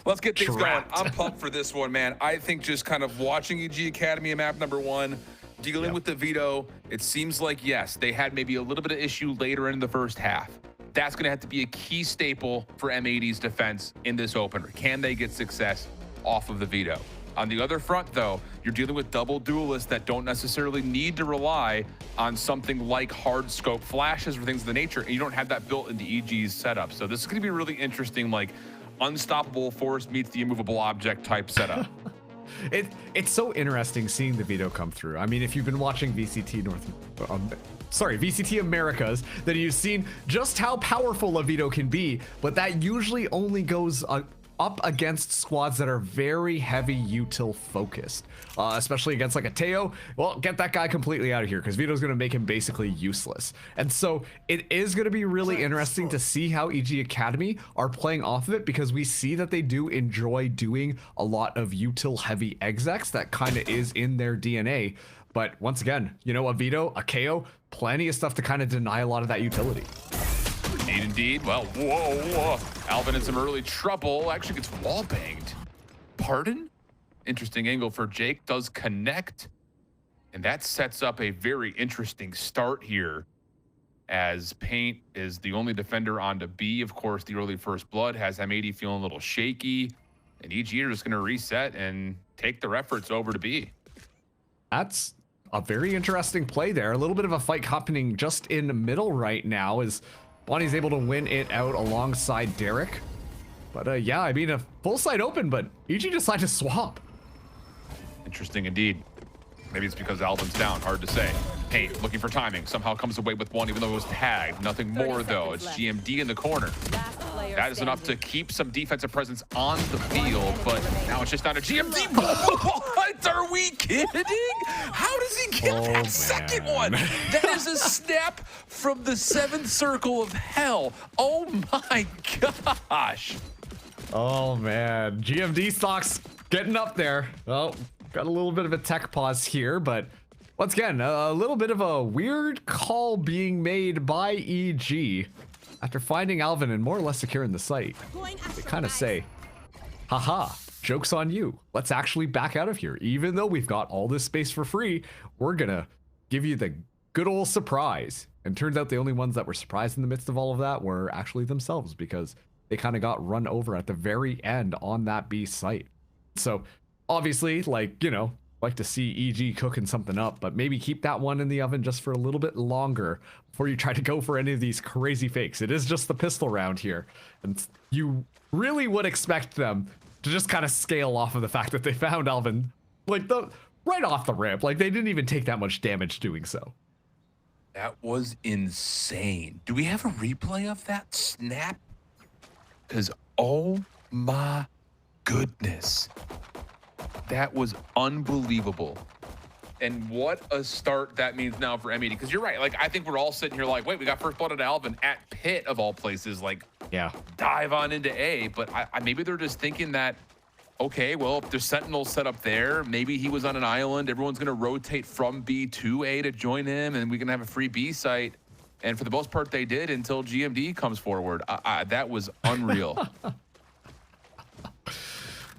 Let's get things Trapped. going. I'm pumped for this one, man. I think just kind of watching NRG Academy map number 1, dealing with the veto, it seems like, yes, they had maybe a little bit of issue later in the first half. That's going to have to be a key staple for M80's defense in this opener. Can they get success off of the veto? On the other front, though, you're dealing with double duelists that don't necessarily need to rely on something like hard scope flashes or things of the nature, and you don't have that built into EG's setup. So this is going to be really interesting, like unstoppable force meets the immovable object type setup. It's so interesting seeing the veto come through. I mean, if you've been watching VCT VCT Americas, then you've seen just how powerful a veto can be, but that usually only goes up against squads that are very heavy util focused, especially against like a Teo. Well, get that guy completely out of here because Vito's going to make him basically useless. And so it is going to be really interesting to see how NRG Academy are playing off of it, because we see that they do enjoy doing a lot of util heavy execs. That kind of is in their DNA. But once again, you know, a Vito, a KO, plenty of stuff to kind of deny a lot of that utility. Indeed. Well, whoa. Alvin in some early trouble. Actually gets wall banged. Pardon? Interesting angle for Jake. Does connect. And that sets up a very interesting start here, as Paint is the only defender onto B. Of course, the early first blood has M80 feeling a little shaky. And EG are just going to reset and take their efforts over to B. That's a very interesting play there. A little bit of a fight happening just in the middle right now, as Bonnie's able to win it out alongside Derek. But yeah, I mean, a full side open, but EG decided to swap. Interesting indeed. Maybe it's because Alvin's down, hard to say. Paint looking for timing, somehow comes away with one, even though it was tagged. Nothing more though. It's GMD in the corner. That is enough to keep some defensive presence on the field, but now it's just down to GMD. What? Are we kidding? How does he get that second one? That is a snap from the 7th circle of hell. Oh my gosh. Oh man, GMD stocks getting up there. Oh, got a little bit of a tech pause here, but once again, a little bit of a weird call being made by EG after finding Alvin and more or less securing the site. They kind of say, haha, joke's on you. Let's actually back out of here. Even though we've got all this space for free, we're gonna give you the good old surprise. And turns out the only ones that were surprised in the midst of all of that were actually themselves, because they kind of got run over at the very end on that B site. So obviously, like, you know, like to see EG cooking something up, but maybe keep that one in the oven just for a little bit longer before you try to go for any of these crazy fakes. It is just the pistol round here, and you really would expect them to just kind of scale off of the fact that they found Alvin like right off the rip. Like, they didn't even take that much damage doing so. That was insane. Do we have a replay of that snap? Because oh my goodness, that was unbelievable. And what a start that means now for M80. Because you're right, like, I think we're all sitting here like, wait, we got first blood at Alvin at Pit of all places, like, yeah, dive on into A. But maybe they're just thinking that, okay, well, if there's Sentinels set up there, maybe he was on an island, everyone's gonna rotate from B to A to join him, and we can have a free B site. And for the most part, they did until GMD comes forward. That was unreal.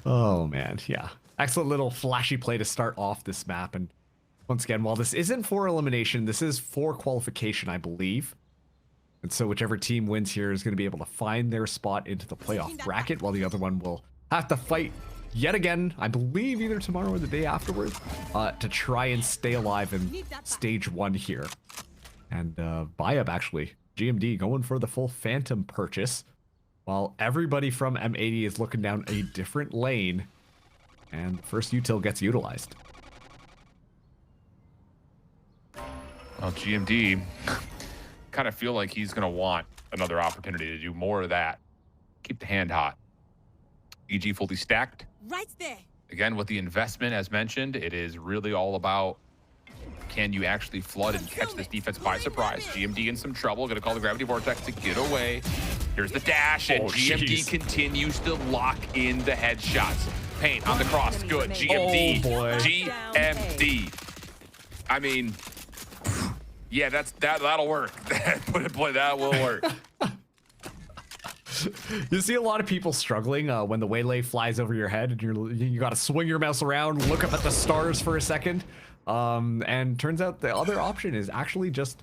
Oh man, yeah. Excellent little flashy play to start off this map. And once again, while this isn't for elimination, this is for qualification, I believe. And so whichever team wins here is going to be able to find their spot into the playoff bracket, while the other one will have to fight yet again, I believe either tomorrow or the day afterwards, to try and stay alive in stage 1 here. And buy up, actually. GMD going for the full Phantom purchase, while everybody from M80 is looking down a different lane. And the first util gets utilized. Well, GMD kind of feel like he's going to want another opportunity to do more of that. Keep the hand hot. EG fully stacked. Right there. Again, with the investment, as mentioned, it is really all about, can you actually flood and catch this defense by surprise? GMD in some trouble. Going to call the Gravity Vortex to get away. Here's the dash, and GMD continues to lock in the headshots. Paint on the cross, good. GMD, GMD. I mean, yeah, that'll work. Put it play, that will work. You see a lot of people struggling when the waylay flies over your head and you got to swing your mouse around, look up at the stars for a second. And turns out the other option is actually just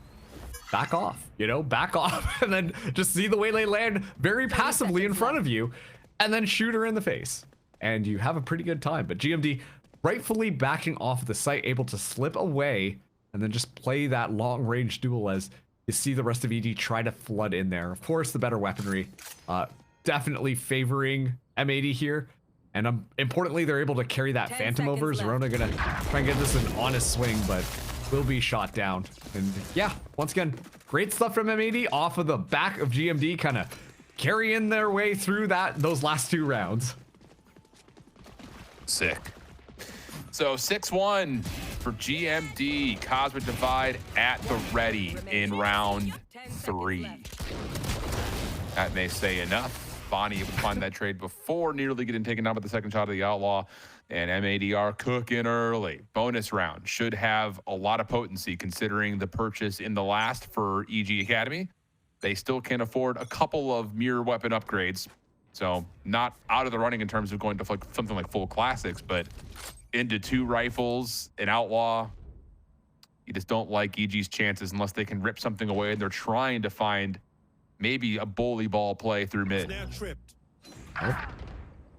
back off, back off and then just see the waylay land very passively in front of you and then shoot her in the face. And you have a pretty good time. But GMD rightfully backing off the site, able to slip away and then just play that long range duel as you see the rest of EG try to flood in there. Of course, the better weaponry, definitely favoring M80 here. And importantly, they're able to carry that Phantom over. Zerona gonna try and get this an honest swing, but will be shot down. And yeah, once again, great stuff from M80 off of the back of GMD, kind of carrying their way through those last 2 rounds. Sick. So 6-1 for GMD. Cosmic Divide at the ready in round 3. That may say enough. Bonnie able to find that trade before nearly getting taken down by the second shot of the Outlaw. And M80 are cooking early. Bonus round should have a lot of potency considering the purchase in the last for NRG Academy. They still can afford a couple of mirror weapon upgrades. So not out of the running in terms of going to something like full classics, but into 2 rifles, an Outlaw. You just don't like EG's chances unless they can rip something away, and they're trying to find maybe a bully ball play through mid. Oh.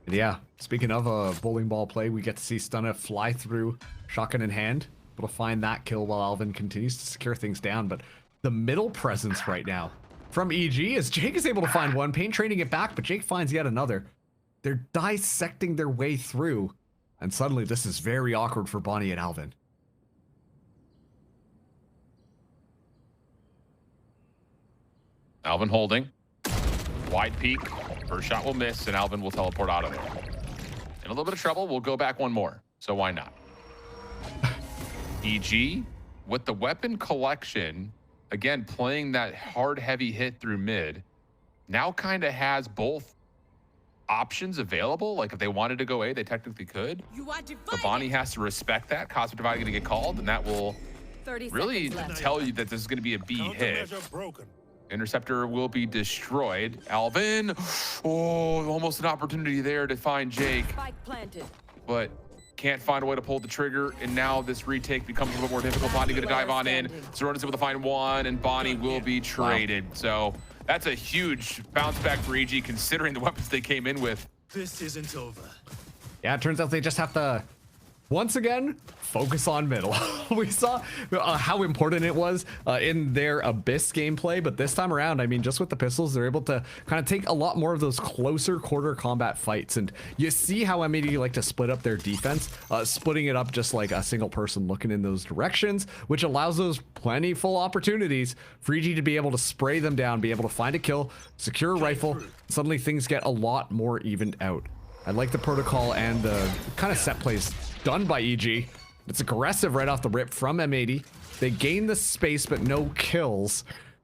Yeah, speaking of a bowling ball play, we get to see Stunna fly through shotgun in hand, able to find that kill while Alvin continues to secure things down. But the middle presence right now from EG as Jake is able to find one, Pain trading it back, but Jake finds yet another. They're dissecting their way through, and suddenly this is very awkward for Bonnie and Alvin. Alvin holding. Wide peek. First shot will miss, and Alvin will teleport out of there. In a little bit of trouble, we'll go back one more. So why not? EG, with the weapon collection, again, playing that hard, heavy hit through mid, now kind of has both options available. Like, if they wanted to go A, they technically could. But Bonnie has to respect that. Cosmic Divide going to get called, and that will really tell you that this is going to be a B hit. Interceptor will be destroyed. Alvin, oh, almost an opportunity there to find Jake, but can't find a way to pull the trigger, and now this retake becomes a little bit more difficult. Bonnie gonna dive on in. Zerona's able to find one, and Bonnie will be traded. Wow. So that's a huge bounce back for EG considering the weapons they came in with. This isn't over. Yeah, it turns out they just have to, once again, focus on middle. We saw how important it was in their Abyss gameplay, but this time around, I mean, just with the pistols, they're able to kind of take a lot more of those closer quarter combat fights. And you see how M80 like to split up their defense, splitting it up just like a single person looking in those directions, which allows those plentiful opportunities for EG to be able to spray them down, be able to find a kill, secure a rifle. Suddenly things get a lot more evened out. I like the protocol and the kind of set plays done by EG. It's aggressive right off the rip from M80. They gain the space, but no kills.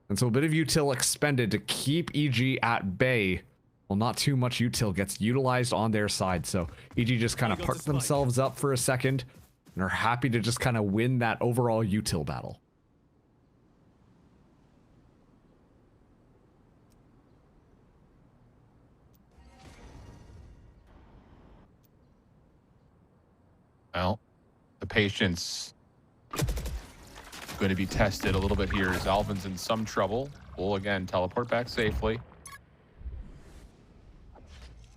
And so a bit of util expended to keep EG at bay. Well, not too much util gets utilized on their side. So EG just kind of park themselves up for a second and are happy to just kind of win that overall util battle. Well, the patience going to be tested a little bit here as Alvin's in some trouble. Will again teleport back safely.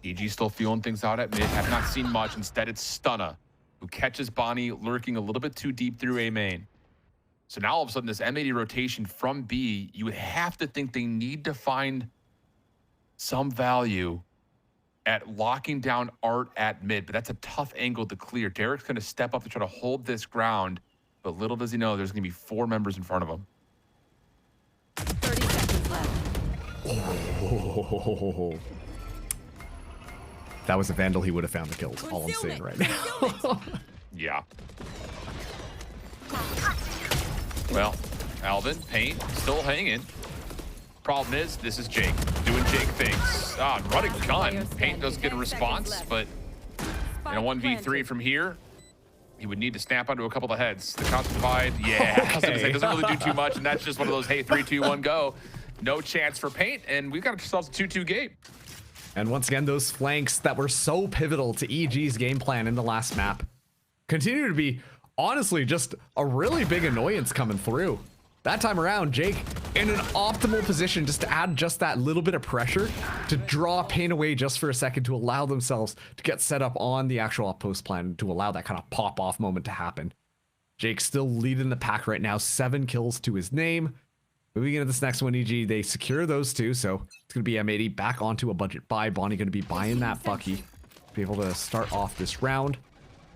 EG still feeling things out at mid. Have not seen much. Instead, it's Stunna who catches Bonnie lurking a little bit too deep through A main. So now all of a sudden this M80 rotation from B, you would have to think they need to find some value at locking down Art at mid, but that's a tough angle to clear. Derek's going to step up to try to hold this ground, but little does he know there's going to be 4 members in front of him. 30 seconds left. Oh. If that was a Vandal, he would have found the kills. All I'm saying right now. Yeah. Well, Alvin, Paint, still hanging. Problem is, this is Jake doing Jake things. Running gun. Paint does get a response, but in a 1v3 from here, he would need to snap onto a couple of heads. The Cosmic Divide, yeah, I was gonna say, doesn't really do too much, and that's just one of those, hey, 3, 2, 1, go. no chance for Paint, and we've got ourselves a 2-2 game. And once again, those flanks that were so pivotal to EG's game plan in the last map continue to be, honestly, just a really big annoyance coming through. That time around, Jake in an optimal position just to add just that little bit of pressure to draw Paint away just for a second to allow themselves to get set up on the actual outpost plan to allow that kind of pop-off moment to happen. Jake still leading the pack right now, 7 kills to his name. Moving into this next one, EG, they secure those two, so it's going to be M80 back onto a budget buy. Bonnie going to be buying that Bucky to be able to start off this round.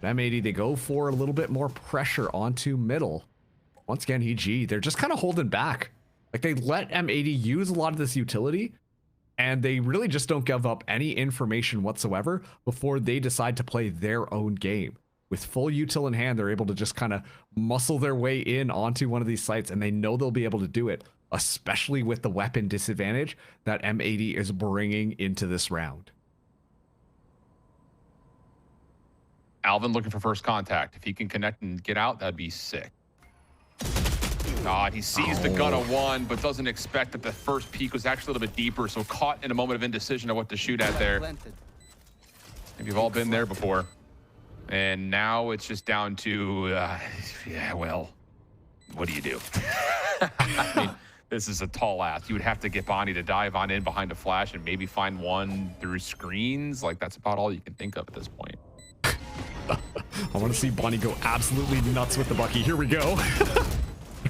But M80, they go for a little bit more pressure onto middle. Once again, EG, they're just kind of holding back. Like, they let M80 use a lot of this utility, and they really just don't give up any information whatsoever before they decide to play their own game. With full util in hand, they're able to just kind of muscle their way in onto one of these sites, and they know they'll be able to do it, especially with the weapon disadvantage that M80 is bringing into this round. Alvin looking for first contact. If he can connect and get out, that'd be sick. He sees the gun of one, but doesn't expect that the first peek was actually a little bit deeper, so caught in a moment of indecision of what to shoot at there. Maybe you've all been there before. And now it's just down to, yeah, well, what do you do? I mean, this is a tall ask. You would have to get Bonnie to dive on in behind a flash and maybe find one through screens. Like, that's about all you can think of at this point. I want to see Bonnie go absolutely nuts with the Bucky. Here we go.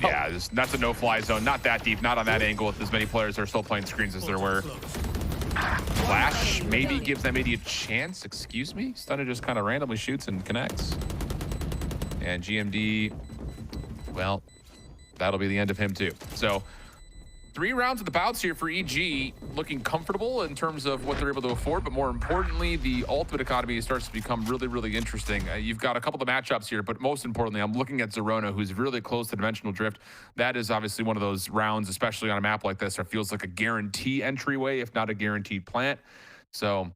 Yeah, that's a no-fly zone. Not that deep, not on that angle with as many players are still playing screens as there were. Flash maybe gives M80 a chance. Excuse me? Stunner just kind of randomly shoots and connects. And GMD, well, that'll be the end of him too. So 3 rounds of the bouts here for EG, looking comfortable in terms of what they're able to afford, but more importantly, the ultimate economy starts to become really, really interesting. You've got a couple of matchups here, but most importantly, I'm looking at Zerona, who's really close to Dimensional Drift. That is obviously one of those rounds, especially on a map like this, that feels like a guarantee entryway, if not a guaranteed plant. So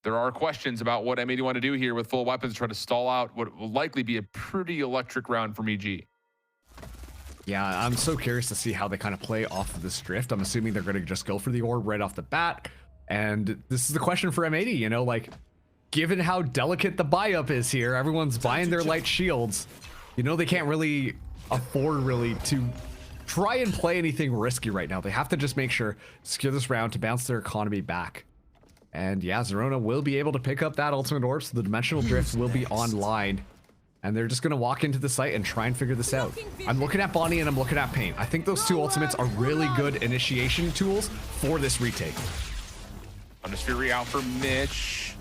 there are questions about what M80 want to do here with full weapons, try to stall out what will likely be a pretty electric round from EG. Yeah, I'm so curious to see how they kind of play off of this drift. I'm assuming they're going to just go for the orb right off the bat. And this is the question for M80, you know, like, given how delicate the buy-up is here, everyone's buying their light shields. You know, they can't really afford really to try and play anything risky right now. They have to just make sure, secure this round to bounce their economy back. And yeah, Zerona will be able to pick up that ultimate orb, so the dimensional drift will be online. And they're just going to walk into the site and try and figure this out. I'm looking at Bonnie and I'm looking at Paint. I think those 2 ultimates are really good initiation tools for this retake. Fury out for Mitch.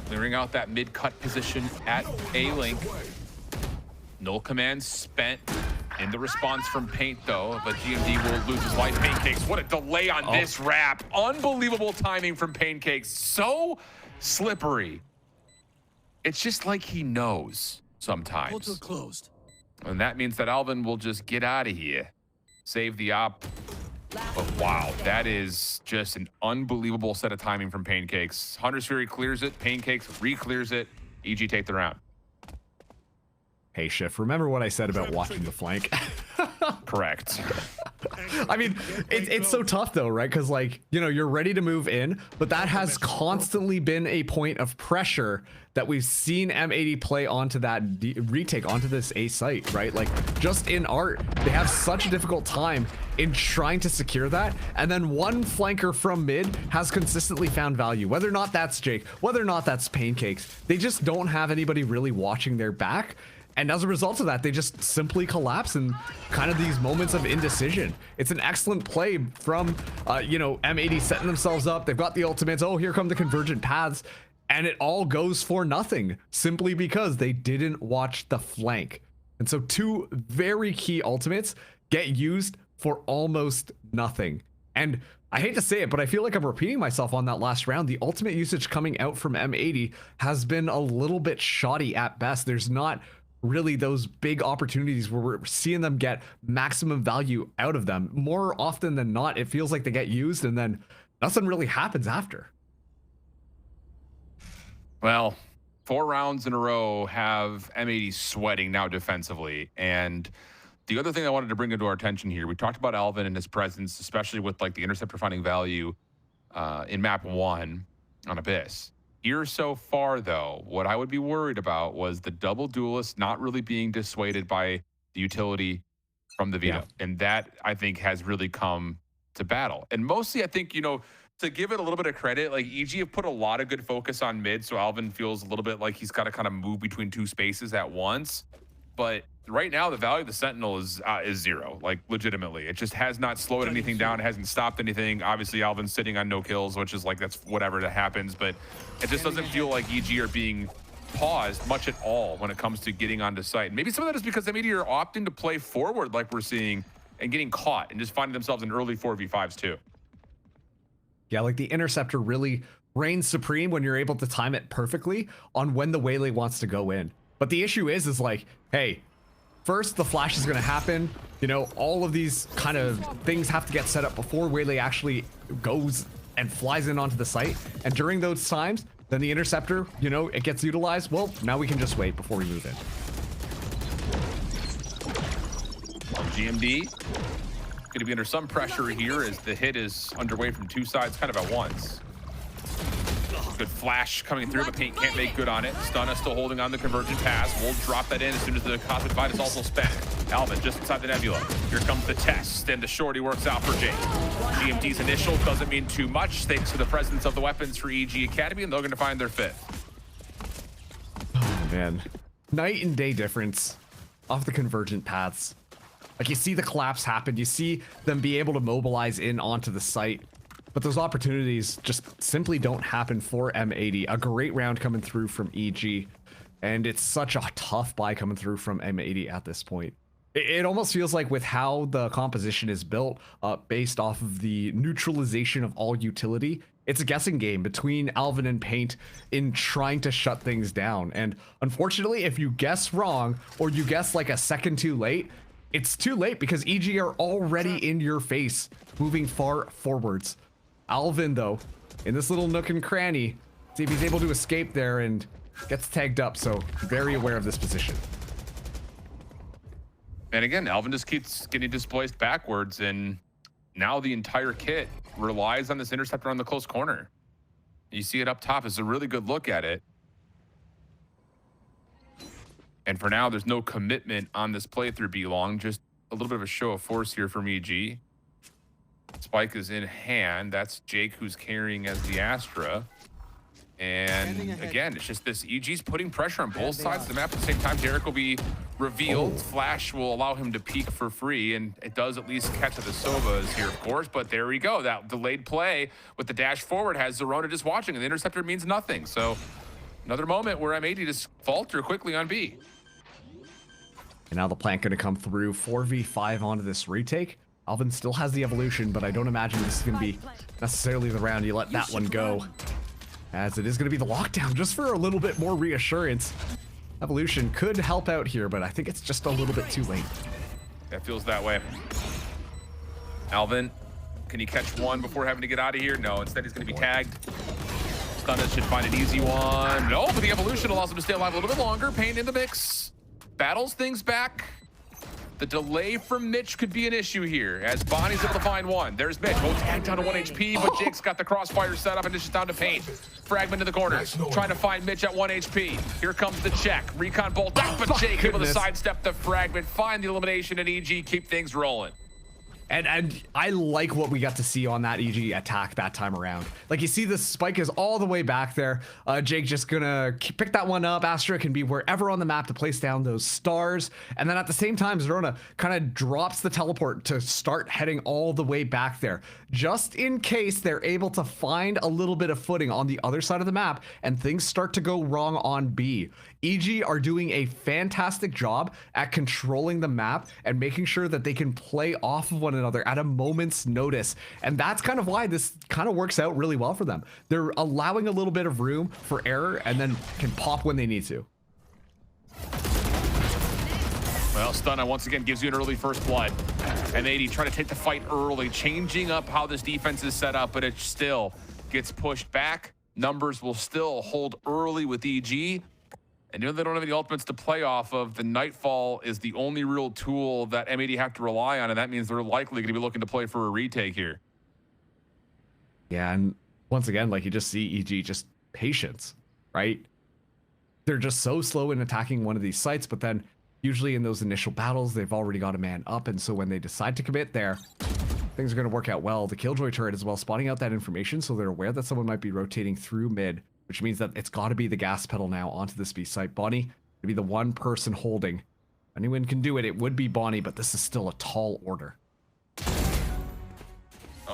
Clearing out that mid-cut position at A-Link. Null command spent in the response from Paint, though, but GMD will lose his life. Pancakes, what a delay on this wrap. Unbelievable timing from Pancakes. So slippery. It's just like he knows sometimes. Closed. And that means that Alvin will just get out of here. Save the op. But wow, that is just an unbelievable set of timing from Pancakes. Hunter's Fury clears it. Pancakes re-clears it. EG take the round. Hey, Schiff, remember what I said about watching the flank? Correct. I mean, it's so tough though, right? Because like, you know, you're ready to move in, but that has constantly been a point of pressure that we've seen M80 play onto that retake onto this A site, right? Like just in art, they have such a difficult time in trying to secure that. And then one flanker from mid has consistently found value, whether or not that's Jake, whether or not that's Pancakes. They just don't have anybody really watching their back. And as a result of that, they just simply collapse in kind of these moments of indecision. It's an excellent play from, you know, M80 setting themselves up. They've got the ultimates. Oh, here come the convergent paths. And it all goes for nothing simply because they didn't watch the flank. And so 2 very key ultimates get used for almost nothing. And I hate to say it, but I feel like I'm repeating myself on that last round. The ultimate usage coming out from M80 has been a little bit shoddy at best. There's not really those big opportunities where we're seeing them get maximum value out of them. More often than not, it feels like they get used and then nothing really happens after. Well, 4 rounds in a row have M80 sweating now defensively, and The other thing I wanted to bring into our attention here, we talked about Alvin and his presence, especially with like the interceptor finding value in map 1 on Abyss. Here so far, though, what I would be worried about was the double duelist not really being dissuaded by the utility from the veto. Yeah. And that, I think, has really come to battle. And mostly, I think, you know, to give it a little bit of credit, like EG have put a lot of good focus on mid, so Alvin feels a little bit like he's got to kind of move between two spaces at once. But right now, the value of the Sentinel is 0, like legitimately. It just has not slowed anything down. It hasn't stopped anything. Obviously, Alvin's sitting on no kills, which is like, that's whatever that happens. But it just doesn't feel like EG are being paused much at all when it comes to getting onto site. Maybe some of that is because M80 are opting to play forward like we're seeing and getting caught and just finding themselves in early 4v5s too. Yeah, like the interceptor really reigns supreme when you're able to time it perfectly on when the Waylay wants to go in. But the issue is like, hey, first the flash is going to happen. You know, all of these kind of things have to get set up before Waylay actually goes and flies in onto the site. And during those times, then the interceptor, you know, it gets utilized. Well, now we can just wait before we move in. GMD going to be under some pressure here as the hit is underway from two sides kind of at once. Good flash coming through, but Paint can't make good on it. Stunna still holding on the convergent pass. We'll drop that in as soon as the Cosmic Divide is also spent. Alvin just inside the Nebula. Here comes the test, and the shorty works out for Jake. GMD's initial doesn't mean too much thanks to the presence of the weapons for NRG Academy, and they're going to find their 5th. Oh, man. Night and day difference off the convergent paths. Like, you see the collapse happen. You see them be able to mobilize in onto the site. But those opportunities just simply don't happen for M80. A great round coming through from EG. And it's such a tough buy coming through from M80 at this point. It almost feels like with how the composition is built, based off of the neutralization of all utility, it's a guessing game between Alvin and Paint in trying to shut things down. And unfortunately, if you guess wrong, or you guess like a second too late, it's too late because EG are already in your face, moving far forwards. Alvin, though, in this little nook and cranny, see if he's able to escape there and gets tagged up, so very aware of this position. And again, Alvin just keeps getting displaced backwards, and now the entire kit relies on this interceptor on the close corner. You see it up top. It's a really good look at it. And for now, there's no commitment on this playthrough B-Long, just a little bit of a show of force here from EG. Spike is in hand. That's Jake who's carrying as the Astra. And again, it's just this EG's putting pressure on both sides of the map at the same time. Derek will be revealed. Flash will allow him to peek for free, and it does at least catch the Sovas here, of course. But there we go. That delayed play with the dash forward has Zerona just watching, and the interceptor means nothing. So another moment where M80 just falter quickly on B. And now the plant going to come through 4v5 onto this retake. Alvin still has the evolution, but I don't imagine this is going to be necessarily the round you let that one go, as it is going to be the lockdown just for a little bit more reassurance. Evolution could help out here, but I think it's just a little bit too late. That feels that way. Alvin, can he catch one before having to get out of here? No, instead he's going to be tagged. Stunna should find an easy one. No, but the evolution allows him to stay alive a little bit longer. Paint in the mix. Battles things back. The delay from Mitch could be an issue here, as Bonnie's able to find one. There's Mitch. Oh, tagged down to 1 HP, but Jake's got the crossfire set up, and it's just down to Paint. Fragment in the corner, trying to find Mitch at 1 HP. Here comes the check. Recon bolt down, but Jake able to sidestep the fragment, find the elimination, and EG keep things rolling. And I like what we got to see on that EG attack that time around. Like, you see the spike is all the way back there. Jake just gonna pick that one up. Astra can be wherever on the map to place down those stars. And then at the same time, Zerona kind of drops the teleport to start heading all the way back there, just in case they're able to find a little bit of footing on the other side of the map and things start to go wrong on B. EG are doing a fantastic job at controlling the map and making sure that they can play off of one another at a moment's notice. And that's kind of why this kind of works out really well for them. They're allowing a little bit of room for error and then can pop when they need to. Well, Stunna once again gives you an early first blood. M80 trying to take the fight early, changing up how this defense is set up, but it still gets pushed back. Numbers will still hold early with EG. And they don't have any ultimates to play off of. The Nightfall is the only real tool that M80 have to rely on, and that means they're likely going to be looking to play for a retake here. Yeah, and once again, like you just see EG, just patience, right? They're just so slow in attacking one of these sites, but then usually in those initial battles, they've already got a man up, and so when they decide to commit there, things are going to work out well. The Killjoy turret as well, spotting out that information, so they're aware that someone might be rotating through mid, which means that it's got to be the gas pedal now onto this B site. Bonnie to be the one person holding. Anyone can do it. It would be Bonnie, but this is still a tall order.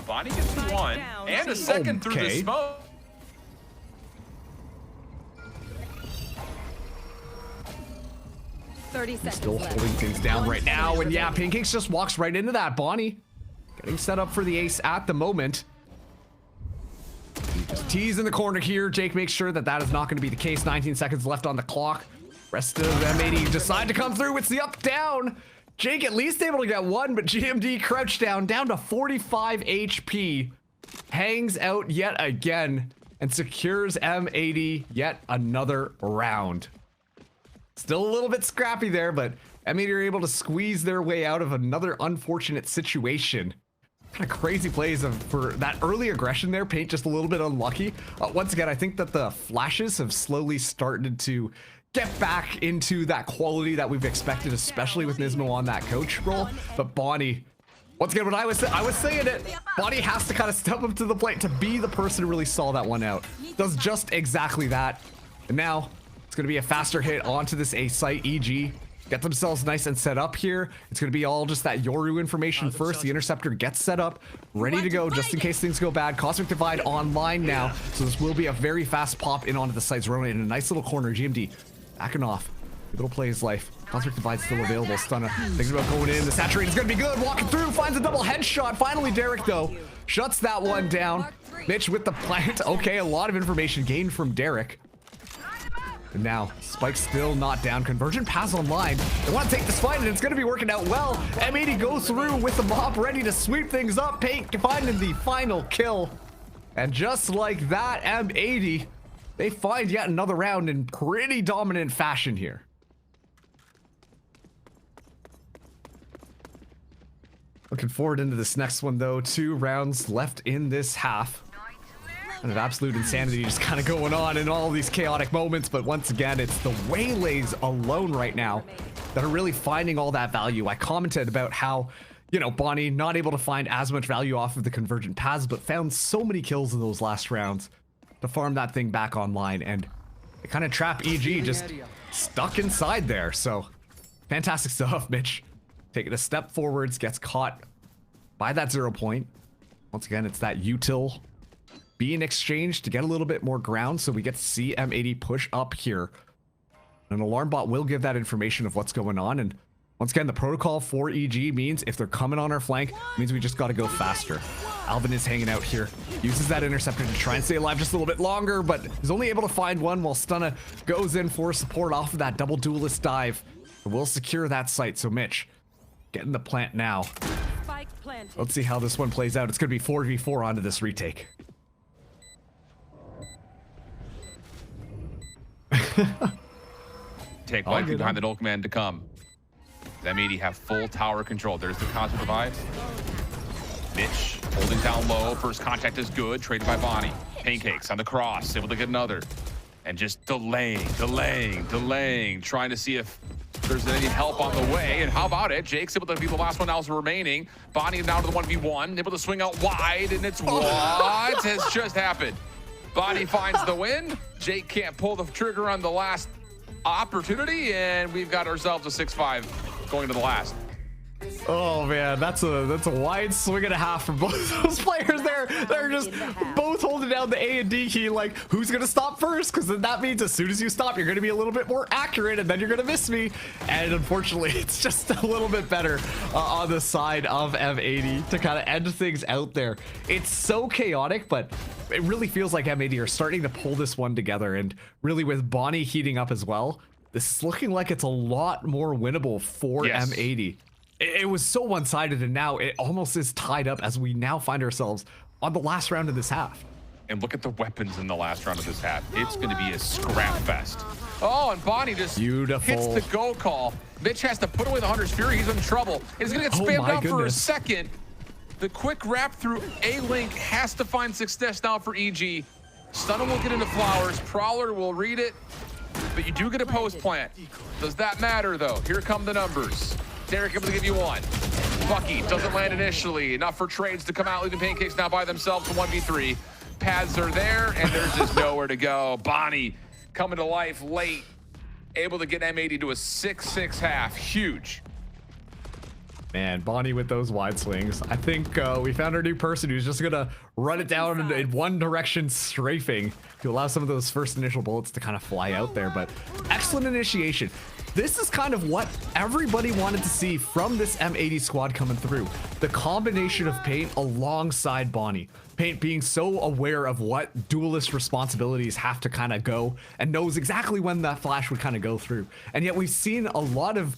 Bonnie gets one and a second through the smoke. 30 seconds Still left. holding things down right now, and yeah, Pancakes just walks right into that. Bonnie getting set up for the ace at the moment. He just tees in the corner here. Jake makes sure that that is not going to be the case. 19 seconds left on the clock. Rest of M80 decide to come through. It's the up down. Jake at least able to get one, but GMD crouched down to 45 HP. Hangs out yet again and secures M80 yet another round. Still a little bit scrappy there, but M80 are able to squeeze their way out of another unfortunate situation. Kind of crazy plays for that early aggression there. Paint just a little bit unlucky. Once again, I think that the flashes have slowly started to get back into that quality that we've expected, especially with Nismo on that coach role. But Bonnie, once again, when I was saying it, Bonnie has to kind of step up to the plate to be the person who really saw that one out. Does just exactly that. And now it's going to be a faster hit onto this A site. EG get themselves nice and set up here. It's going to be all just that Yoru information first. The interceptor gets set up, ready to go just in case things go bad. Cosmic Divide online now, so this will be a very fast pop in onto the sites. Rona in a nice little corner. GMD backing off. Good little play his life. Cosmic Divide still available. Stunna thinking about going in. The Saturate is going to be good. Walking through, finds a double headshot. Finally, Derek, though, shuts that one down. Mitch with the plant. Okay, a lot of information gained from Derek. And now, Spike's still not down. Convergent pass online. They want to take this fight, and it's going to be working out well. M80 goes through with the mop, ready to sweep things up. Paint finding the final kill. And just like that, M80, they find yet another round in pretty dominant fashion here. Looking forward into this next one, though. 2 rounds left in this half. Kind of absolute insanity just kind of going on in all these chaotic moments, but once again, it's the waylays alone right now that are really finding all that value. I commented about how, you know, Bonnie not able to find as much value off of the convergent paths, but found so many kills in those last rounds to farm that thing back online, and they kind of trap EG just stuck inside there. So fantastic stuff. Mitch taking a step forwards, gets caught by that 0 point. Once again, it's that util being exchanged to get a little bit more ground, so we get to see M80 push up here. An alarm bot will give that information of what's going on, and once again, the protocol for EG means if they're coming on our flank, means we just got to go faster. Alvin is hanging out here, uses that interceptor to try and stay alive just a little bit longer, but is only able to find one while Stunna goes in for support off of that double duelist dive. We'll secure that site. So Mitch, getting the plant now. Let's see how this one plays out. It's going to be 4v4 onto this retake. Take life behind the null command to come. M80 have full tower control. There's the Cosmic Divide. Mitch holding down low. First contact is good. Traded by Bonnie. Pancakes on the cross. Able to get another. And just delaying. Trying to see if there's any help on the way. And how about it? Jake's able to be the last one else remaining. Bonnie now to the 1v1. Able to swing out wide. And it's what has just happened. Bonnie finds the win. Jake can't pull the trigger on the last opportunity. And we've got ourselves a 6-5 going to the last. Oh man, that's a wide swing and a half for both those players there. They're just both holding down the A and D key, like, who's gonna stop first? Because then that means as soon as you stop, you're gonna be a little bit more accurate, and then you're gonna miss me. And unfortunately, it's just a little bit better on the side of M80 to kind of end things out there. It's so chaotic, but it really feels like M80 are starting to pull this one together, and really with Bonnie heating up as well, this is looking like it's a lot more winnable for M80. It was so one-sided, and now it almost is tied up as we now find ourselves on the last round of this half. And look at the weapons in the last round of this half. It's going to be a scrap fest. Oh, and Bonnie just Beautiful. hits the go call. Mitch has to put away the Hunter's Fury. He's in trouble. He's going to get Oh spammed my out for a goodness. second. The quick wrap through A-Link has to find success now for EG. Stunner will get into Flowers. Prowler will read it, but you do get a post plant. Does that matter, though? Here come the numbers. Derek able to give you one. Bucky doesn't land initially. Enough for trades to come out, leaving Pancakes now by themselves to 1v3. Paths are there, and there's just nowhere to go. Bonnie coming to life late, able to get M80 to a 6-6 half. Huge. Man, Bonnie with those wide swings. I think we found our new person who's just gonna run it down in one direction, strafing to allow some of those first initial bullets to kind of fly out there. But excellent initiation. This is kind of what everybody wanted to see from this M80 squad coming through. The combination of Paint alongside Bonnie. Paint being so aware of what duelist responsibilities have to kind of go and knows exactly when that flash would kind of go through. And yet we've seen a lot of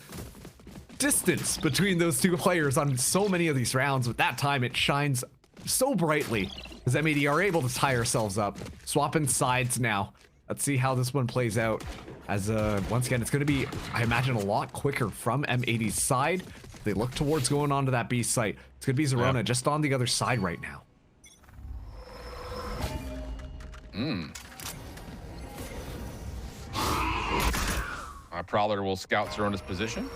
distance between those two players on so many of these rounds. But that time it shines so brightly as M80 are able to tie ourselves up. Swapping sides now. Let's see how this one plays out. As once again, it's going to be, I imagine, a lot quicker from M80's side. They look towards going onto that B site. It's going to be Zerona just on the other side right now. Prowler will scout Zerona's position.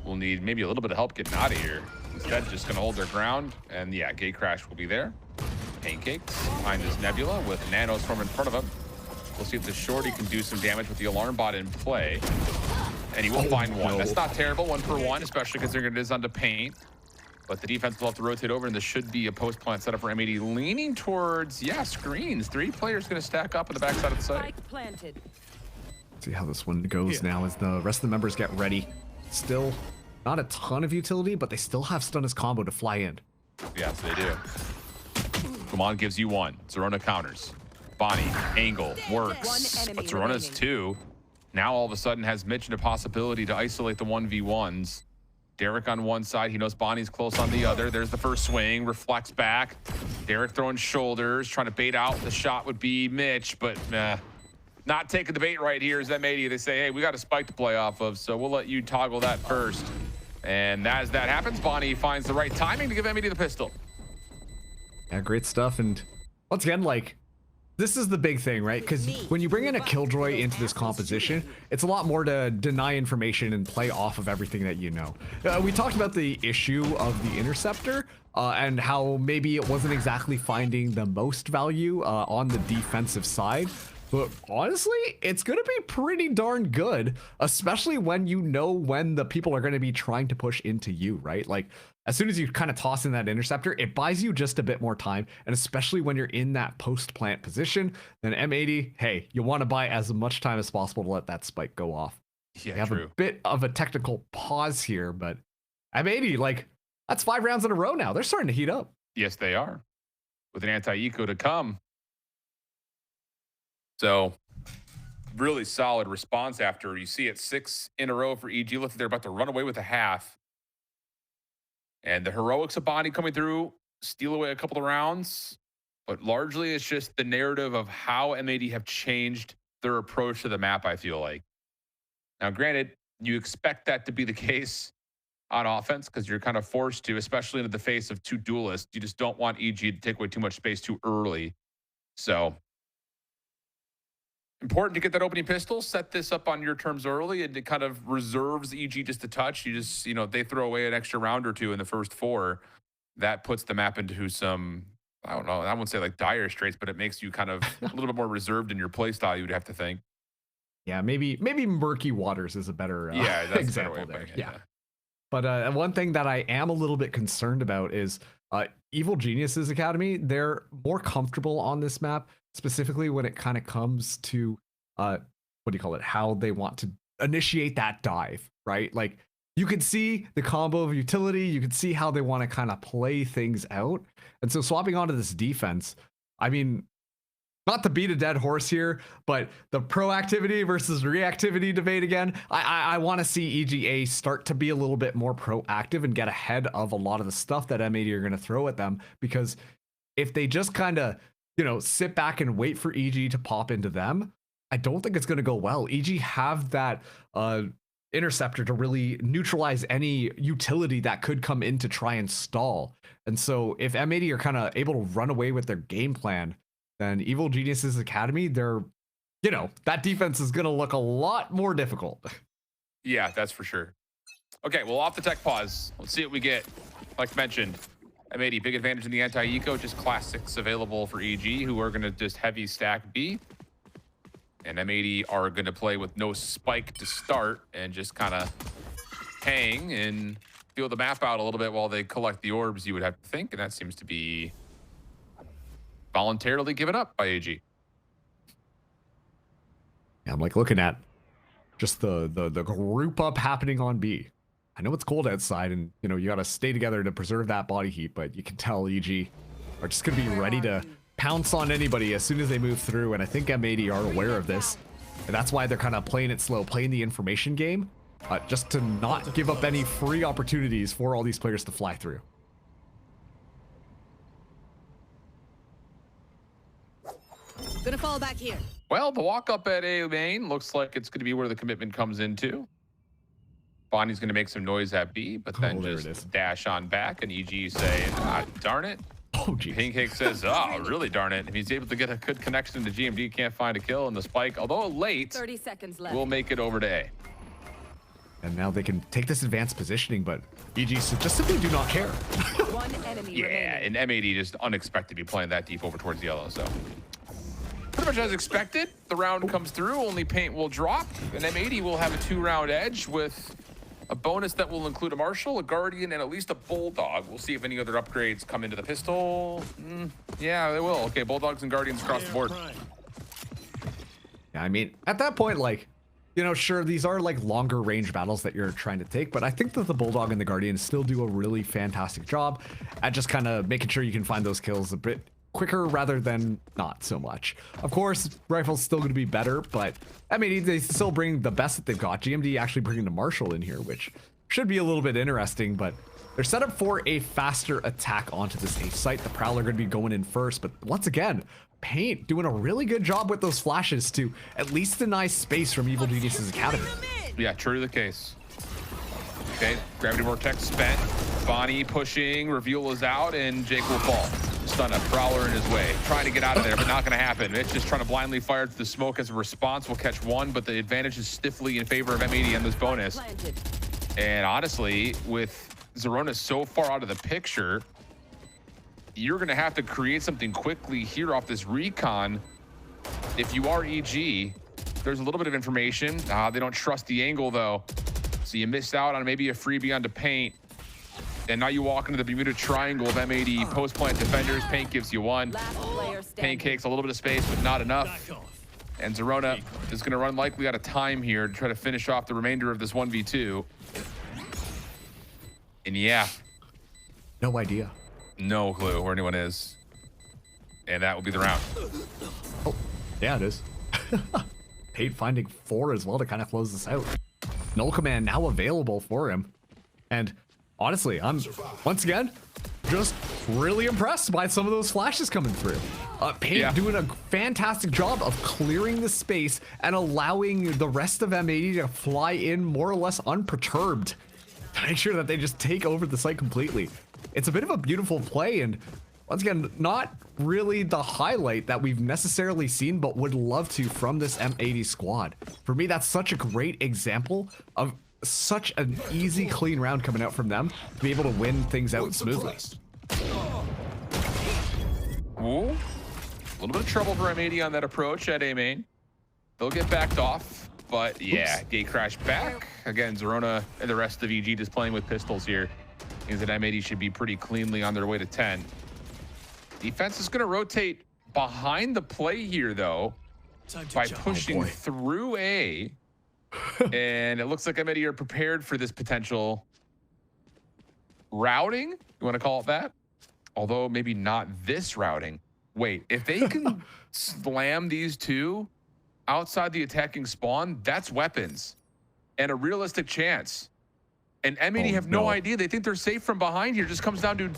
We'll need maybe a little bit of help getting out of here. Instead, just going to hold their ground. And yeah, Gate Crash will be there. Pancakes behind this Nebula with Nanostorm in front of him. We'll see if the Shorty can do some damage with the alarm bot in play. And he will find one. That's not terrible, 1 for 1, especially considering it is onto Paint. But the defense will have to rotate over, and this should be a post plant setup for M80, leaning towards, yeah, screens. 3 players going to stack up on the backside of the site. Spike planted. See how this one goes now as the rest of the members get ready. Still not a ton of utility, but they still have stun as combo to fly in. Yes, they do. Guman gives you 1. Zerona counters. Bonnie, angle, works. But Zerona's 2. Now all of a sudden has Mitch a possibility to isolate the 1v1s. Derek on one side. He knows Bonnie's close on the other. There's the first swing. Reflects back. Derek throwing shoulders. Trying to bait out. The shot would be Mitch, but not taking the bait right here is M80. They say, hey, we got a spike to play off of, so we'll let you toggle that first. And as that happens, Bonnie finds the right timing to give M80 the pistol. Yeah, great stuff. And once again, like, this is the big thing, right? Because when you bring in a Killjoy into this composition, it's a lot more to deny information and play off of everything that you know. We talked about the issue of the Interceptor and how maybe it wasn't exactly finding the most value on the defensive side. But honestly, it's going to be pretty darn good, especially when you know when the people are going to be trying to push into you, right? Like, as soon as you kind of toss in that Interceptor, it buys you just a bit more time. And especially when you're in that post-plant position, then M80, hey, you want to buy as much time as possible to let that spike go off. Yeah, they have true. a bit of a technical pause here, but M80, like, that's 5 rounds in a row now. They're starting to heat up. Yes, they are. With an anti-eco to come. So, really solid response after you see it 6 in a row for EG. Look, they're about to run away with a half. And the heroics of Bonnie coming through, steal away a couple of rounds. But largely, it's just the narrative of how M80 have changed their approach to the map, I feel like. Now, granted, you expect that to be the case on offense because you're kind of forced to, especially into the face of 2 duelists. You just don't want EG to take away too much space too early. So, important to get that opening pistol, set this up on your terms early, and it kind of reserves EG just a touch. You just, they throw away an extra round or 2 in the first 4. That puts the map into some, I don't know, I wouldn't say like dire straits, but it makes you kind of a little bit more reserved in your play style, you'd have to think. Yeah, maybe murky waters is a better that's example a better way there. of putting it, Yeah. But one thing that I am a little bit concerned about is Evil Geniuses Academy. They're more comfortable on this map, specifically when it kind of comes to how they want to initiate that dive, right? Like, you could see the combo of utility, you could see how they want to kind of play things out. And so swapping onto this defense, I mean, not to beat a dead horse here, but the proactivity versus reactivity debate again, I want to see EGA start to be a little bit more proactive and get ahead of a lot of the stuff that M80 are going to throw at them, because if they just kind of, sit back and wait for EG to pop into them, I don't think it's going to go well. EG have that interceptor to really neutralize any utility that could come in to try and stall. And so if M80 are kind of able to run away with their game plan, then Evil Geniuses Academy, they're, you know, that defense is going to look a lot more difficult. Yeah, that's for sure. Okay, well, off the tech pause. Let's see what we get. Like mentioned, M80, big advantage in the anti-eco, just classics available for EG, who are going to just heavy stack B. And M80 are going to play with no spike to start and just kind of hang and feel the map out a little bit while they collect the orbs, you would have to think. And that seems to be voluntarily given up by AG. Yeah, I'm like looking at just the group up happening on B. I know it's cold outside and, you know, you got to stay together to preserve that body heat, but you can tell EG are just going to be ready to pounce on anybody as soon as they move through. And I think M80 are aware of this. And that's why they're kind of playing it slow, playing the information game, just to not give up any free opportunities for all these players to fly through. Gonna fall back here. Well, the walk up at A main looks like it's going to be where the commitment comes into. Bonnie's going to make some noise at B, but then just dash on back, and EG saying, ah, darn it. Oh, geez. Pancake says, oh, really darn it. If he's able to get a good connection to GMD, can't find a kill, and the spike, although late, 30 seconds left. will make it over to A. And now they can take this advanced positioning, but EG just simply do not care. One enemy Yeah, remaining. and M80 just unexpected to be playing that deep over towards yellow, so. Pretty much as expected, the round comes through, only paint will drop, and M80 will have a 2-round edge with a bonus that will include a Marshal, a Guardian, and at least a Bulldog. We'll see if any other upgrades come into the pistol. Yeah, they will. Okay, Bulldogs and Guardians across the board. Yeah, I mean, at that point, like, you know, sure, these are like longer range battles that you're trying to take, but I think that the Bulldog and the Guardian still do a really fantastic job at just kind of making sure you can find those kills a bit quicker rather than not so much. Of course, rifle's still going to be better, but I mean, they still bring the best that they've got. GMD actually bringing the Marshal in here, which should be a little bit interesting, but they're set up for a faster attack onto this A site. The Prowler going to be going in first, but once again, Paint doing a really good job with those flashes to at least deny space from Evil Geniuses Academy. Yeah, true to the case. Okay, Gravity Vortex spent. Bonnie pushing, reveal is out, and Jake will fall. Stun a Prowler in his way. Trying to get out of there, but not gonna happen. It's just trying to blindly fire through the smoke as a response. Will catch one, but the advantage is stiffly in favor of M80 on this bonus. And honestly, with Zerona so far out of the picture, you're gonna have to create something quickly here off this recon. If you are EG, there's a little bit of information. They don't trust the angle though. So you missed out on maybe a freebie onto Paint. And now you walk into the Bermuda Triangle of M80 post-plant defenders. Paint gives you one. Pancake's a little bit of space, but not enough. And Zerona is going to run likely out of time here to try to finish off the remainder of this 1v2. And yeah. No idea. No clue where anyone is. And that will be the round. Oh, yeah, it is. Paint finding 4 as well to kind of close this out. Null command now available for him. And honestly, I'm once again just really impressed by some of those flashes coming through. Paint doing a fantastic job of clearing the space and allowing the rest of M80 to fly in more or less unperturbed to make sure that they just take over the site completely. It's a bit of a beautiful play, and once again, not really the highlight that we've necessarily seen, but would love to from this M80 squad. For me, that's such a great example of such an easy, clean round coming out from them to be able to win things out smoothly. Ooh, a little bit of trouble for M80 on that approach at A main. They'll get backed off, but yeah, gate crash back. Again, Zerona and the rest of EG just playing with pistols here. Means that M80 should be pretty cleanly on their way to 10. Defense is going to rotate behind the play here, though, by pushing through A. And it looks like M80 are prepared for this potential routing. You want to call it that? Although maybe not this routing. Wait, if they can slam these two outside the attacking spawn, that's weapons and a realistic chance. And M80 have no idea. They think they're safe from behind here. Just comes down to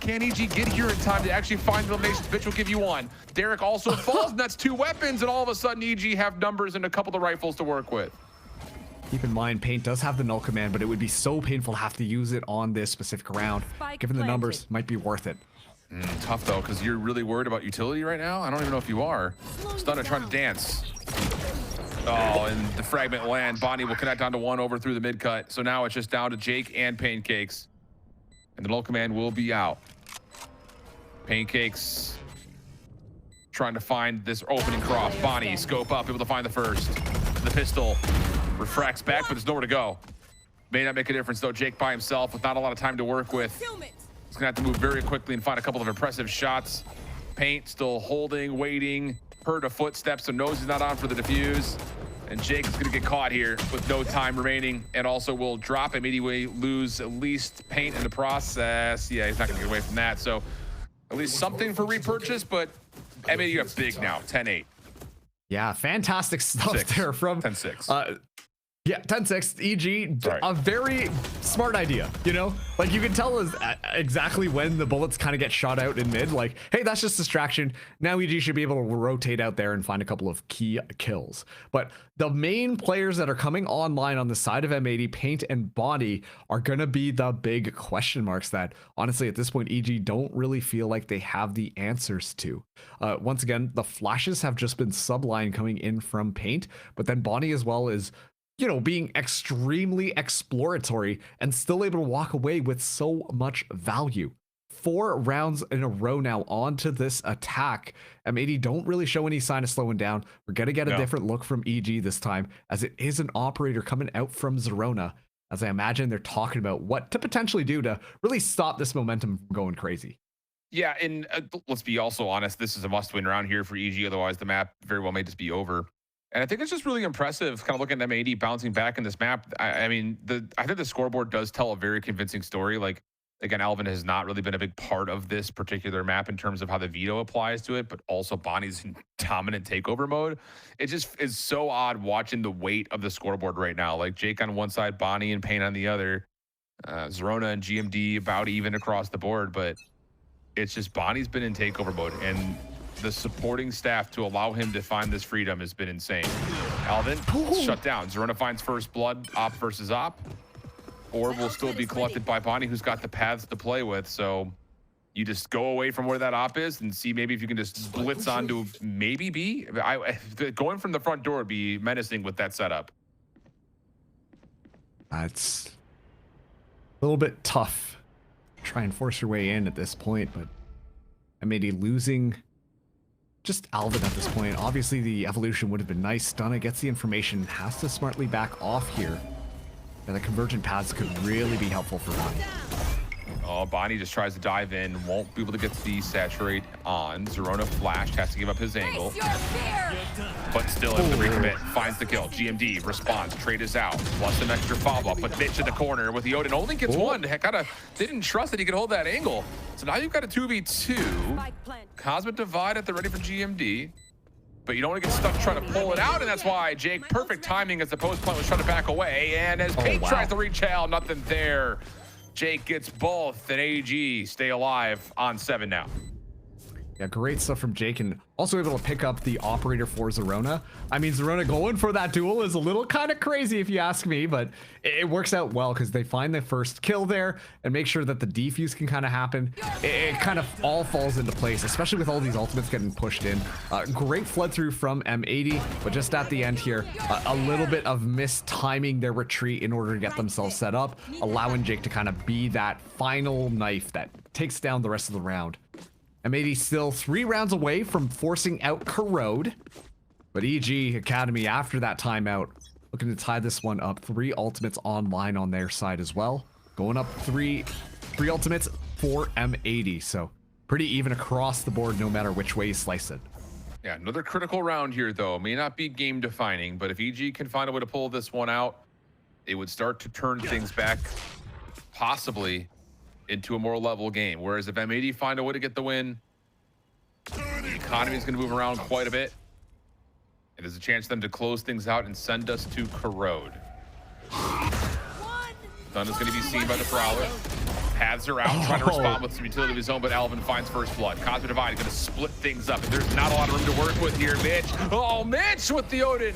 Can EG get here in time to actually find the elimination? Bitch will give you one. Derek also falls, and that's 2 weapons, and all of a sudden EG have numbers and a couple of rifles to work with. Keep in mind, Paint does have the null command, but it would be so painful to have to use it on this specific round. Given the numbers, might be worth it. Tough though, because you're really worried about utility right now? I don't even know if you are. Stunner trying to dance. Oh, and the fragment land. Bonnie will connect onto one over through the mid cut. So now it's just down to Jake and Pancakes. And the null command will be out. Pancakes trying to find this opening cross. Bonnie, scope up, able to find the first. The pistol refracts back, but there's nowhere to go. May not make a difference though. Jake by himself with not a lot of time to work with. He's gonna have to move very quickly and find a couple of impressive shots. Paint still holding, waiting. Heard a footstep, so knows he's not on for the defuse. And Jake is gonna get caught here with no time remaining, and also will drop immediately, lose at least Paint in the process. Yeah, he's not gonna get away from that. So at least something for repurchase, but M80 you have big now, 10-8. Yeah, fantastic stuff there from 10-6. Yeah, 10-6, EG, Sorry. a very smart idea, you know? Like, you can tell is exactly when the bullets kind of get shot out in mid, like, hey, that's just distraction. Now EG should be able to rotate out there and find a couple of key kills. But the main players that are coming online on the side of M80, Paint and Bonnie, are going to be the big question marks that, honestly, at this point, EG don't really feel like they have the answers to. Once again, the flashes have just been subline coming in from Paint, but then Bonnie as well is, you know, being extremely exploratory and still able to walk away with so much value. 4 rounds in a row now onto this attack. M80 don't really show any sign of slowing down. We're going to get a different look from EG this time, as it is an operator coming out from Zerona, as I imagine they're talking about what to potentially do to really stop this momentum from going crazy. Yeah, and let's be also honest, this is a must-win round here for EG, otherwise the map very well may just be over. And I think it's just really impressive, kind of looking at M80 bouncing back in this map. I mean, I think the scoreboard does tell a very convincing story. Like, again, Alvin has not really been a big part of this particular map in terms of how the veto applies to it, but also Bonnie's in dominant takeover mode. It just is so odd watching the weight of the scoreboard right now. Like, Jake on one side, Bonnie and Paint on the other. Zerona and GMD about even across the board, but it's just Bonnie's been in takeover mode, and the supporting staff to allow him to find this freedom has been insane. Alvin shut down. Zerona finds first blood, op versus op. Orb will still be collected by Bonnie, who's got the paths to play with. So you just go away from where that op is and see maybe if you can just blitz onto maybe B. Going from the front door would be menacing with that setup. That's a little bit tough. Try and force your way in at this point, but M80 losing just Alvin at this point. Obviously, the evolution would have been nice. Stunna gets the information, has to smartly back off here. And the convergent paths could really be helpful for Bonnie. Oh, Bonnie just tries to dive in, won't be able to get the desaturate on. Zerona flashed, has to give up his angle. But still able to recommit, finds the kill. GMD responds, trade is out. Plus some extra follow-up, but Mitch in the corner with the Odin only gets one. Heck, they didn't trust that he could hold that angle. So now you've got a 2v2. Cosmic Divide at the ready for GMD. But you don't want to get stuck trying to pull it out, and that's why Jake, perfect timing as the post plant was trying to back away. And as Paint tries to reach out, nothing there. Jake gets both, and AG stay alive on 7 now. Yeah, great stuff from Jake, and also able to pick up the operator for Zerona. I mean, Zerona going for that duel is a little kind of crazy if you ask me, but it works out well because they find the first kill there and make sure that the defuse can kind of happen. It kind of all falls into place, especially with all these ultimates getting pushed in. Great flood through from M80, but just at the end here, a little bit of mistiming their retreat in order to get themselves set up, allowing Jake to kind of be that final knife that takes down the rest of the round. M80 still 3 rounds away from forcing out Corrode, but NRG Academy after that timeout looking to tie this one up. 3 ultimates online on their side as well, going up 3 ultimates for M80, so pretty even across the board no matter which way you slice it. Yeah, another critical round here though. May not be game defining, but if EG can find a way to pull this one out, it would start to turn things back possibly into a more level game. Whereas if M80 find a way to get the win, the economy is going to move around quite a bit. And there's a chance for them to close things out and send us to Corrode. Stun is going to be seen by the Prowler. Paths are out, trying to respond with some utility of his own, but Alvin finds first blood. Cosmic Divide going to split things up. And there's not a lot of room to work with here, Mitch. Oh, Mitch with the Odin.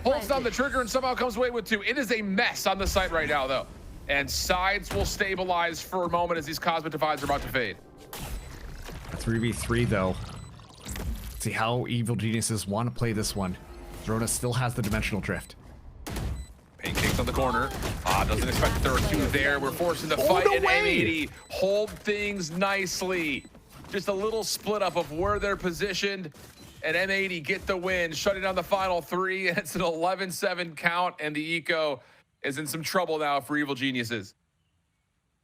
Holds down the trigger and somehow comes away with 2. It is a mess on the site right now, though. And sides will stabilize for a moment as these Cosmic Divides are about to fade. 3v3, though. See how Evil Geniuses want to play this one. Drona still has the dimensional drift. Pancakes on the corner. Doesn't expect that there are 2 there. We're forcing the fight, and M80 hold things nicely. Just a little split up of where they're positioned, and M80 get the win, shutting down the final 3, and it's an 11-7 count, and the Eco is in some trouble now for Evil Geniuses.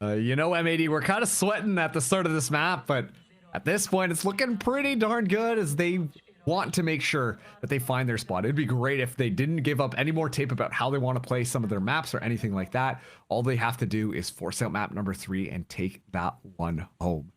You know, M80, we're kind of sweating at the start of this map, but at this point, it's looking pretty darn good as they want to make sure that they find their spot. It'd be great if they didn't give up any more tape about how they want to play some of their maps or anything like that. All they have to do is force out map number 3 and take that one home.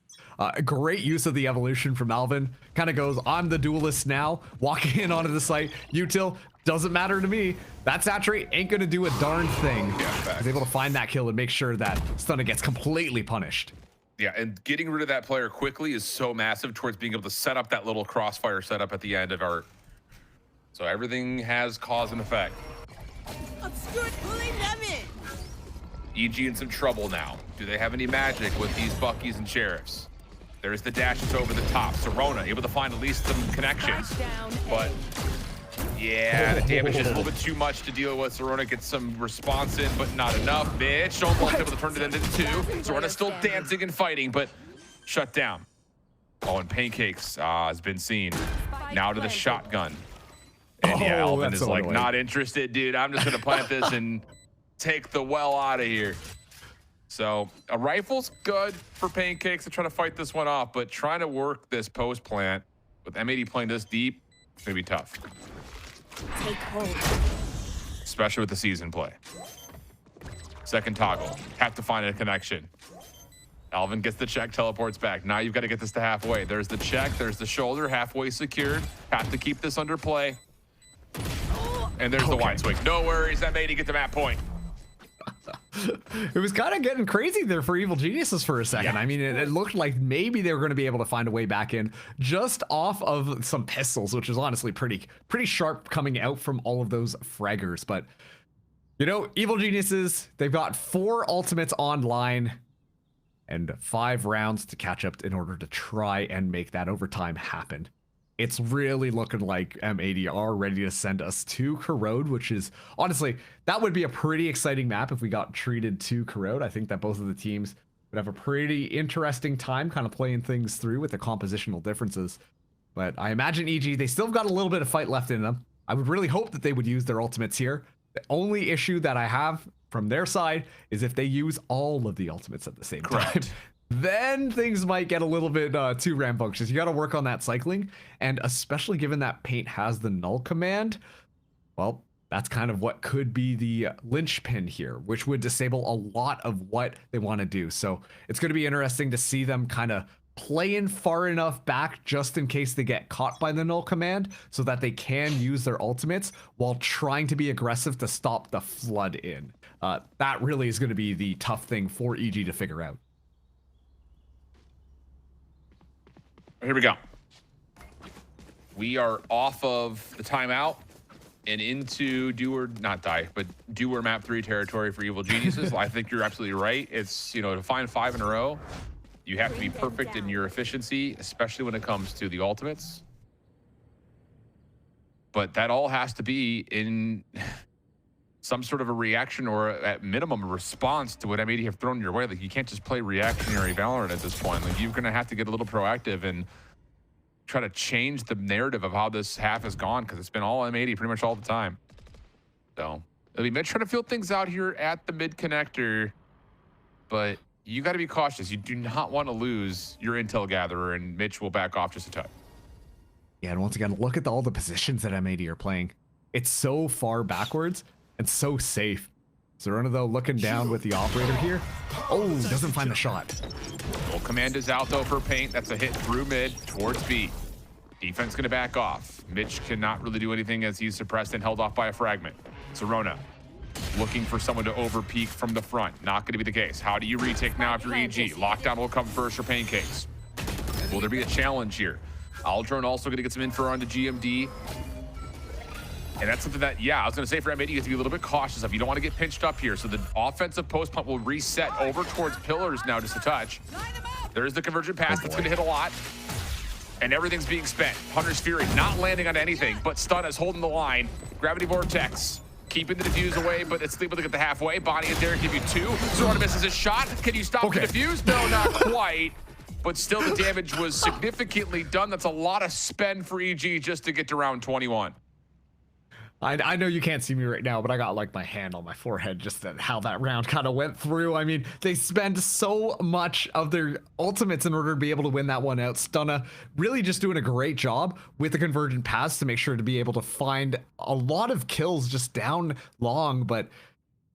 Great use of the evolution from Alvin. Kind of goes, I'm the duelist now, walking in onto the site. Util, doesn't matter to me. That saturate ain't gonna do a darn thing. Yeah, He's able to find that kill and make sure that Stunna gets completely punished. Yeah, and getting rid of that player quickly is so massive towards being able to set up that little crossfire setup at the end of our... So everything has cause and effect. Obscure pulling them in. EG in some trouble now. Do they have any magic with these Buckies and Sheriffs? There's the dashes over the top. Serona able to find at least some connections. But yeah, the damage is a little bit too much to deal with. Serona gets some response in, but not enough. Mitch, Stoneblast able to turn it into 2. Serona still dancing and fighting, but shut down. Oh, and Pancakes has been seen. Now to the shotgun. And yeah, Alvin is like, not interested, dude. I'm just gonna plant this and take the well out of here. So a rifle's good for Pancakes to try to fight this one off, but trying to work this post plant with M80 playing this deep, it's gonna be tough. Take hold. Especially with the season play. Second toggle. Have to find a connection. Alvin gets the check, teleports back. Now you've got to get this to halfway. There's the check, there's the shoulder, halfway secured. Have to keep this under play. And there's the wide swing. No worries, M80 get the map point. It was kind of getting crazy there for Evil Geniuses for a second. I mean, it looked like maybe they were going to be able to find a way back in just off of some pistols, which is honestly pretty sharp coming out from all of those fraggers. But, you know, Evil Geniuses, they've got 4 ultimates online and 5 rounds to catch up in order to try and make that overtime happen. It's really looking like M80 are ready to send us to Corrode, which is, honestly, that would be a pretty exciting map if we got treated to Corrode. I think that both of the teams would have a pretty interesting time kind of playing things through with the compositional differences. But I imagine EG, they still got a little bit of fight left in them. I would really hope that they would use their ultimates here. The only issue that I have from their side is if they use all of the ultimates at the same time. Then things might get a little bit too rambunctious. You got to work on that cycling, and especially given that Paint has the null command, well, that's kind of what could be the linchpin here, which would disable a lot of what they want to do. So it's going to be interesting to see them kind of playing far enough back just in case they get caught by the null command so that they can use their ultimates while trying to be aggressive to stop the flood in. That really is going to be the tough thing for EG to figure out. Here we go. We are off of the timeout and into do or not die, but do or map 3 territory for Evil Geniuses. I think you're absolutely right. It's, you know, to find 5 in a row, you have to be perfect in your efficiency, especially when it comes to the ultimates. But that all has to be in some sort of a reaction or at minimum a response to what M80 have thrown your way. Like, you can't just play reactionary Valorant at this point. Like, you're going to have to get a little proactive and try to change the narrative of how this half has gone, because it's been all M80 pretty much all the time. So it'll be Mitch trying to feel things out here at the mid connector, but you got to be cautious. You do not want to lose your intel gatherer, and Mitch will back off just a touch. Yeah, and once again, look at all the positions that M80 are playing. It's so far backwards and so safe. Serona, though, looking down with the operator here. Oh, doesn't find the shot. Well, command is out, though, for Paint. That's a hit through mid towards B. Defense going to back off. Mitch cannot really do anything as he's suppressed and held off by a fragment. Serona looking for someone to over peek from the front. Not going to be the case. How do you retake now if you're EG? Lockdown will come first for Pancakes. Will there be a challenge here? Aldrin also going to get some info on the GMD. And that's something that, yeah, I was going to say for M80, you have to be a little bit cautious of. You don't want to get pinched up here. So the offensive post punt will reset over towards pillars now just a touch. There's the convergent pass that's going to hit a lot. And everything's being spent. Hunter's Fury not landing on anything, but Stun is holding the line. Gravity Vortex keeping the defuse away, but it's able to get the halfway. Bonnie and Derek give you 2. Zorda misses his shot. Can you stop the defuse? No, not quite. But still, the damage was significantly done. That's a lot of spend for EG just to get to round 21. I know you can't see me right now, but I got like my hand on my forehead just at how that round kind of went through. I mean, they spend so much of their ultimates in order to be able to win that one out. Stunna really just doing a great job with the convergent pass to make sure to be able to find a lot of kills just down long, but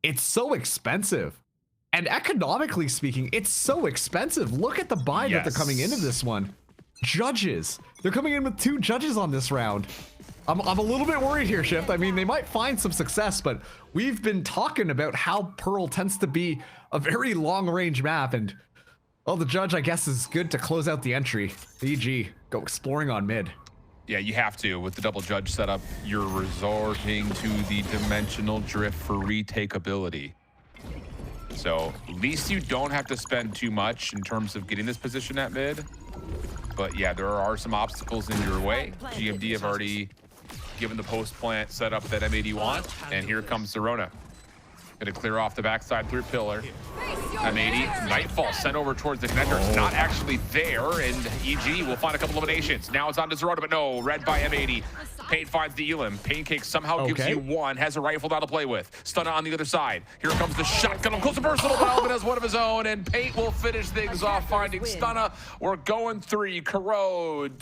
it's so expensive. And economically speaking, it's so expensive. Look at the buy that they're coming into this one. Judges. They're coming in with 2 judges on this round. I'm a little bit worried here, Shift. I mean, they might find some success, but we've been talking about how Pearl tends to be a very long-range map, and well, the judge, I guess, is good to close out the entry. EG, go exploring on mid. Yeah, you have to. With the double judge setup, you're resorting to the dimensional drift for retakeability. So at least you don't have to spend too much in terms of getting this position at mid. But yeah, there are some obstacles in your way. GMD have already given the post plant setup that M80 want, and here comes Zerona. Gonna clear off the backside through pillar. M80, Nightfall sent over towards the connector. It's not actually there, and EG will find a couple eliminations. Now it's on to Zerona, but no, red by M80. Pain finds the Elim. Pancake somehow gives you 1, has a rifle down to play with. Stunna on the other side. Here comes the shotgun. Close and personal, but Alvin has one of his own, and Paint will finish things off, finding Stunna. We're going 3. Corrode.